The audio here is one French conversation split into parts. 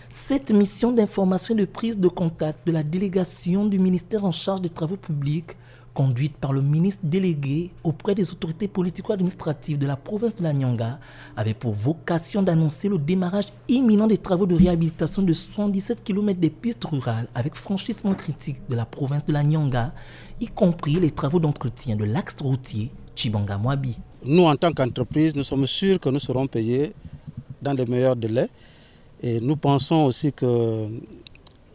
Cette mission d'information et de prise de contact de la délégation du ministère en charge des travaux publics, conduite par le ministre délégué auprès des autorités politico-administratives de la province de la Nyanga, avait pour vocation d'annoncer le démarrage imminent des travaux de réhabilitation de 77 km des pistes rurales avec franchissement critique de la province de la Nyanga, y compris les travaux d'entretien de l'axe routier Tshibanga-Moabi. Nous, en tant qu'entreprise, nous sommes sûrs que nous serons payés dans les meilleurs délais. Et nous pensons aussi que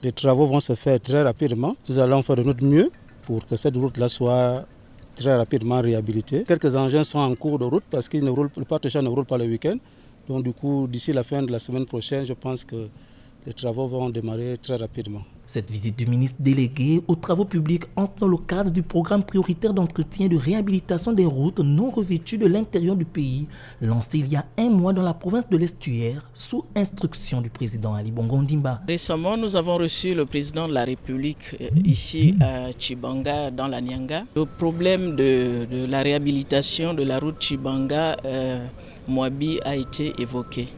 les travaux vont se faire très rapidement. Nous allons faire de notre mieux pour que cette route-là soit très rapidement réhabilitée. Quelques engins sont en cours de route parce que le partenaire ne roule pas le week-end. Donc du coup, d'ici la fin de la semaine prochaine, je pense que les travaux vont démarrer très rapidement. Cette visite du ministre délégué aux travaux publics entre dans le cadre du programme prioritaire d'entretien et de réhabilitation des routes non revêtues de l'intérieur du pays, lancé il y a un mois dans la province de l'Estuaire, sous instruction du président Ali Bongo Ondimba. Récemment, nous avons reçu le président de la République ici à Tshibanga, dans la Nyanga. Le problème de la réhabilitation de la route Tshibanga-Moabi a été évoqué.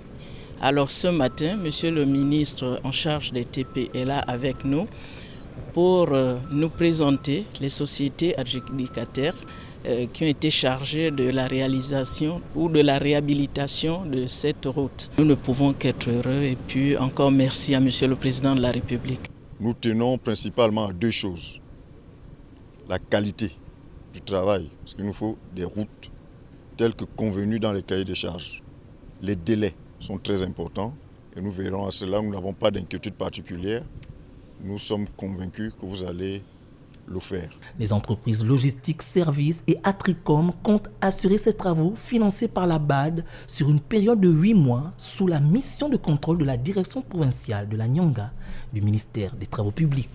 Alors ce matin, monsieur le ministre en charge des TP est là avec nous pour nous présenter les sociétés adjudicataires qui ont été chargées de la réalisation ou de la réhabilitation de cette route. Nous ne pouvons qu'être heureux et puis encore merci à monsieur le président de la République. Nous tenons principalement à deux choses. La qualité du travail, parce qu'il nous faut des routes telles que convenues dans les cahiers de charges. Les délais sont très importants et nous verrons à cela. Nous n'avons pas d'inquiétude particulière. Nous sommes convaincus que vous allez le faire. Les entreprises logistiques, services et Atricom comptent assurer ces travaux financés par la BAD sur une période de 8 mois sous la mission de contrôle de la direction provinciale de la Nyanga du ministère des Travaux publics.